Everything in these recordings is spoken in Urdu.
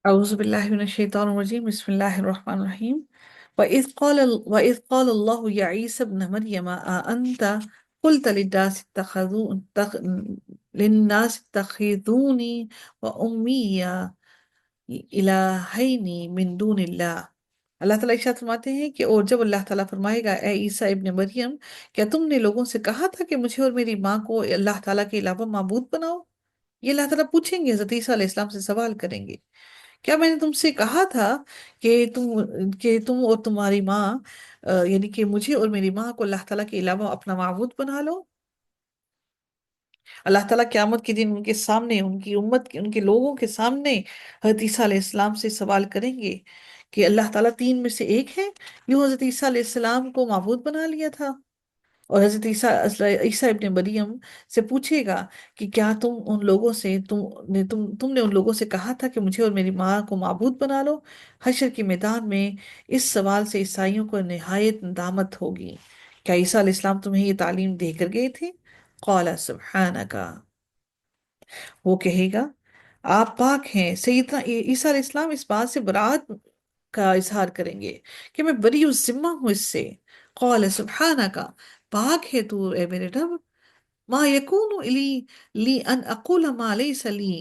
أعوذ بالله من الشيطان الرجيم بسم الله الرحمن الرحيم وإذ قال الله يا عيسى ابن مريم أأنت قلت للناس اتخذوني وأمي إلهين من دون الله. اللہ تعالیٰ ارشاد فرماتے ہیں کہ اور جب اللہ تعالیٰ فرمائے گا اے عیسیٰ ابن مریم، کیا تم نے لوگوں سے کہا تھا کہ مجھے اور میری ماں کو اللہ تعالیٰ کے علاوہ معبود بناؤ؟ یہ اللہ تعالیٰ پوچھیں گے، حضرت عیسیٰ علیہ السلام سے سوال کریں گے، کیا میں نے تم سے کہا تھا کہ تم اور تمہاری ماں یعنی کہ مجھے اور میری ماں کو اللہ تعالیٰ کے علاوہ اپنا معبود بنا لو؟ اللہ تعالیٰ قیامت کے دن ان کے سامنے، ان کی امت کے، ان کے لوگوں کے سامنے حضرت عیسیٰ علیہ السلام سے سوال کریں گے کہ اللہ تعالیٰ تین میں سے ایک ہے، یوں حضرت عیسیٰ علیہ السلام کو معبود بنا لیا تھا؟ اور حضرت عیسیٰ ابن مریم سے پوچھے گا کہ کیا تم نے ان لوگوں سے کہا تھا کہ مجھے اور میری ماں کو معبود بنا لو؟ حشر کے میدان میں اس سوال سے عیسائیوں کو نہایت ندامت ہوگی۔ کیا عیسیٰ علیہ السلام تمہیں یہ تعلیم دے کر گئے تھے؟ قال سبحانک، وہ کہے گا آپ پاک ہیں۔ سیدنا عیسیٰ علیہ السلام اس بات سے برات کا اظہار کریں گے کہ میں بری ذمہ ہوں اس سے۔ قال سبحانک، پاک ہے تو اے میرے رب، ما یکون لی ان اقول ما لیس لی۔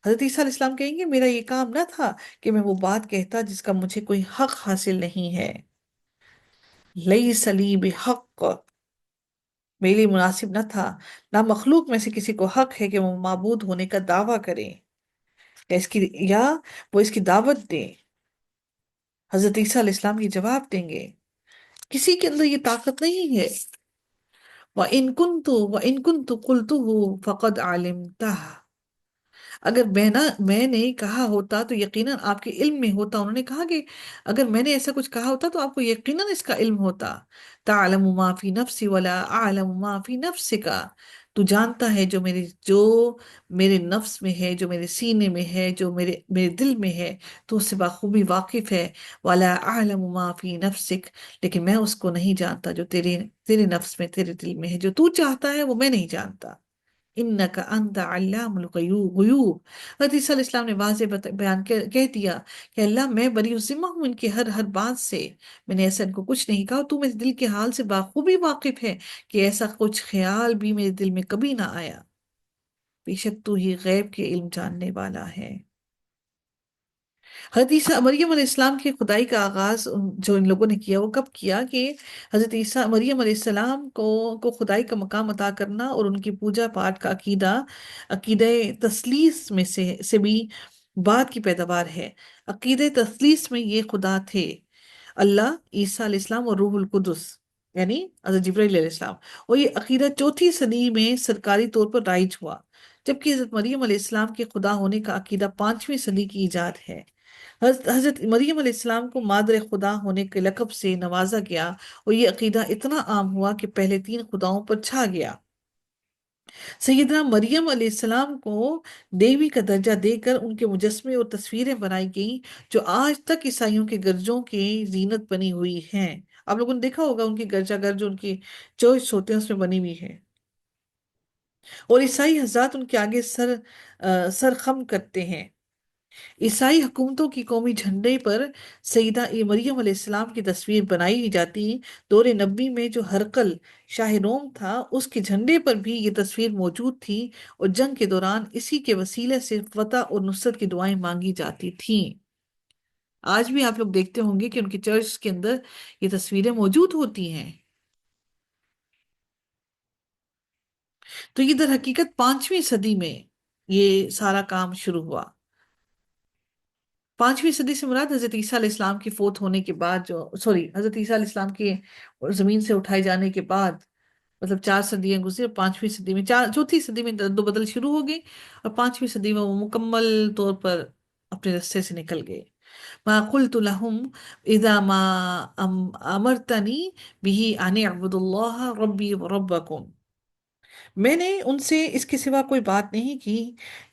حضرت عیسیٰ علیہ السلام کہیں گے میرا یہ کام نہ تھا کہ میں وہ بات کہتا جس کا مجھے کوئی حق حاصل نہیں ہے۔ لیس لی بحق، میرے لیے مناسب نہ تھا، نہ مخلوق میں سے کسی کو حق ہے کہ وہ معبود ہونے کا دعویٰ کرے یا وہ اس کی دعوت دے۔ حضرت عیسیٰ علیہ السلام یہ جواب دیں گے کسی کے اندر یہ طاقت نہیں ہے۔ وَإِن كُنْتُ قُلْتُهُ فَقَدْ عَلِمْتَهُ، اگر میں نے کہا ہوتا تو یقیناً آپ کے علم میں ہوتا۔ انہوں نے کہا کہ اگر میں نے ایسا کچھ کہا ہوتا تو آپ کو یقیناً اس کا علم ہوتا۔ تعلم ما فی نفسی ولا اعلم ما فی نفسک، تو جانتا ہے جو میرے نفس میں ہے، جو میرے سینے میں ہے، جو میرے دل میں ہے، تو اس سے بخوبی واقف ہے۔ ولا اعلم ما فی نفسک، لیکن میں اس کو نہیں جانتا جو تیرے نفس میں، تیرے دل میں ہے، جو تو چاہتا ہے وہ میں نہیں جانتا۔ انک انت علام الغیوب، حضرت عیسیٰ علیہ السلام نے واضح بیان کہہ دیا کہ اللہ میں بری ذمہ ہوں ان کی ہر بات سے، میں نے ایسا ان کو کچھ نہیں کہا، تو میرے دل کے حال سے بخوبی واقف ہے کہ ایسا کچھ خیال بھی میرے دل میں کبھی نہ آیا، بے شک تو ہی غیب کے علم جاننے والا ہے۔ حضرت عیسیٰ مریم علیہ السلام کے خدائی کا آغاز جو ان لوگوں نے کیا وہ کب کیا کہ حضرت عیسیٰ مریم علیہ السلام کو خدائی کا مقام عطا کرنا اور ان کی پوجا پاٹ کا عقیدہ تثلیث میں سے بھی بات کی پیداوار ہے۔ عقیدہ تثلیث میں یہ خدا تھے اللہ، عیسیٰ علیہ السلام اور روح القدس، یعنی حضرت جبرائیل علیہ السلام، اور یہ عقیدہ چوتھی صدی میں سرکاری طور پر رائج ہوا، جبکہ حضرت مریم علیہ السلام کے خدا ہونے کا عقیدہ 5ویں صدی کی ایجاد ہے۔ حضرت مریم علیہ السلام کو مادر خدا ہونے کے لقب سے نوازا گیا اور یہ عقیدہ اتنا عام ہوا کہ پہلے 3 خداؤں پر چھا گیا۔ سیدنا مریم علیہ السلام کو دیوی کا درجہ دے کر ان کے مجسمے اور تصویریں بنائی گئیں جو آج تک عیسائیوں کے گرجوں کی زینت بنی ہوئی ہیں۔ آپ لوگوں نے دیکھا ہوگا ان کے گرجا گھر جو ان کی چرچ ہوتے ہیں اس میں بنی ہوئی ہے، اور عیسائی حضرات ان کے آگے سر خم کرتے ہیں۔ عیسائی حکومتوں کی قومی جھنڈے پر سیدہ مریم علیہ السلام کی تصویر بنائی جاتی۔ دور نبی میں جو ہرقل شاہ روم تھا اس کے جھنڈے پر بھی یہ تصویر موجود تھی، اور جنگ کے دوران اسی کے وسیلے سے فتح اور نصرت کی دعائیں مانگی جاتی تھیں۔ آج بھی آپ لوگ دیکھتے ہوں گے کہ ان کی چرچ کے اندر یہ تصویریں موجود ہوتی ہیں۔ تو یہ در حقیقت 5ویں صدی میں یہ سارا کام شروع ہوا۔ 5ویں صدی سے مراد حضرت عیسیٰ علیہ السلام کی فوت ہونے کے بعد، حضرت عیسیٰ علیہ السلام کے زمین سے اٹھائے جانے کے بعد، مطلب 4 صدیاں گزری، اور 5ویں صدی میں چوتھی صدی میں رد و بدل شروع ہو گئی، اور 5ویں صدی میں وہ مکمل طور پر اپنے رستے سے نکل گئے۔ ما قلت لهم اذا ما امرتنی به ان اعبدوا الله ربی وربکم، میں نے ان سے اس کے سوا کوئی بات نہیں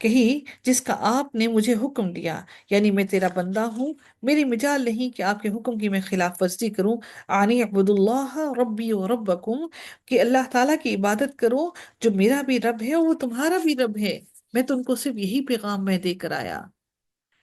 کہی جس کا آپ نے مجھے حکم دیا، یعنی میں تیرا بندہ ہوں، میری مجال نہیں کہ آپ کے حکم کی میں خلاف ورزی کروں۔ آنی عبد اللہ ربی و ربکم، کہ اللہ تعالیٰ کی عبادت کرو جو میرا بھی رب ہے اور وہ تمہارا بھی رب ہے، میں تم کو صرف یہی پیغام میں دے کر آیا۔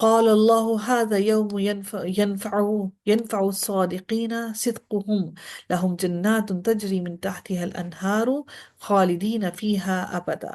قال الله هذا يوم ينفع الصادقين صدقهم لهم جنات تجري من تحتها الأنهار خالدين فيها أبدا।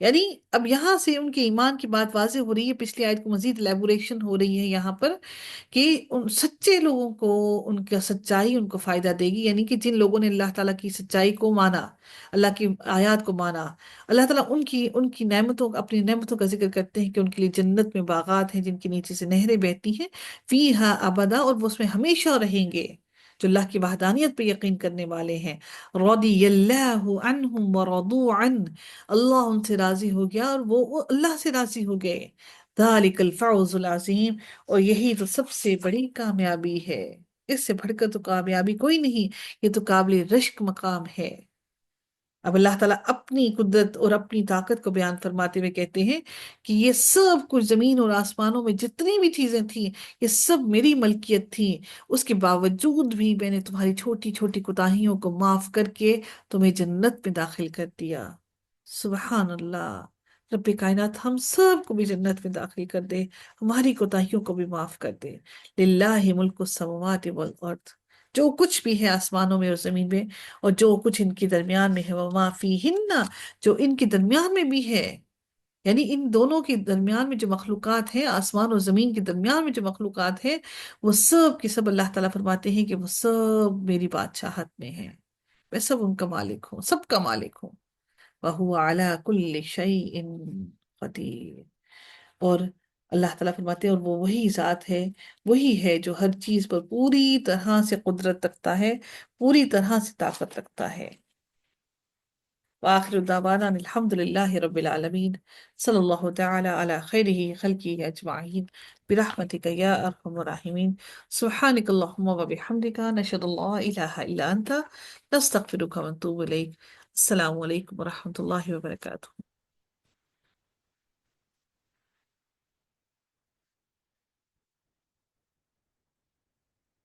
یعنی اب یہاں سے ان کے ایمان کی بات واضح ہو رہی ہے، پچھلی آیت کو مزید لیبوریشن ہو رہی ہے یہاں پر، کہ ان سچے لوگوں کو ان کا سچائی ان کو فائدہ دے گی، یعنی کہ جن لوگوں نے اللہ تعالیٰ کی سچائی کو مانا، اللہ کی آیات کو مانا، اللہ تعالیٰ ان کی نعمتوں، اپنی نعمتوں کا ذکر کرتے ہیں کہ ان کے لیے جنت میں باغات ہیں جن کے نیچے سے نہریں بہتی ہیں، فیہا ابدا، اور وہ اس میں ہمیشہ رہیں گے، جو اللہ کی وحدانیت پہ یقین کرنے والے ہیں۔ رضی اللہ عنہم ورضوا عنہ، اللہ ان سے راضی ہو گیا اور وہ اللہ سے راضی ہو گئے۔ ذالک الفوز العظیم، اور یہی تو سب سے بڑی کامیابی ہے، اس سے بڑھ کر تو کامیابی کوئی نہیں، یہ تو قابل رشک مقام ہے۔ اب اللہ تعالیٰ اپنی قدرت اور اپنی طاقت کو بیان فرماتے ہوئے کہتے ہیں کہ یہ سب کچھ زمین اور آسمانوں میں جتنی بھی چیزیں تھیں، یہ سب میری ملکیت تھی، اس کے باوجود بھی میں نے تمہاری چھوٹی چھوٹی کوتاہیوں کو معاف کر کے تمہیں جنت میں داخل کر دیا۔ سبحان اللہ، رب کائنات ہم سب کو بھی جنت میں داخل کر دے، ہماری کوتاہیوں کو بھی معاف کر دے۔ للہ ملک السماوات والارض، جو کچھ بھی ہے آسمانوں میں اور زمین میں، اور جو کچھ ان کے درمیان میں ہے، وما فیہن، جو ان کے درمیان میں بھی ہے، یعنی ان دونوں کے درمیان میں جو مخلوقات ہیں، آسمان اور زمین کے درمیان میں جو مخلوقات ہیں، وہ سب کی سب اللہ تعالیٰ فرماتے ہیں کہ وہ سب میری بادشاہت میں ہیں، میں سب ان کا مالک ہوں، سب کا مالک ہوں۔ وَهُوَ عَلَى كُلِّ شَيْءٍ قَدِيرٌ، اور اللہ تعالیٰ فرماتے ہیں اور وہ وہی ذات ہے، وہی ہے جو ہر چیز پر پوری طرح سے قدرت رکھتا ہے، پوری طرح سے طاقت رکھتا ہے۔ وآخر دعوانا الحمد لله رب العالمين، صلی اللہ تعالی علی خیرہ خلقہ اجمعین، برحمتک یا ارحم الراحمین، سبحانک اللہم وبحمدک، نشہد اللہ الہ الا انت، نستغفرک ونتوب الیک۔ السلام علیکم ورحمۃ اللہ وبرکاتہ۔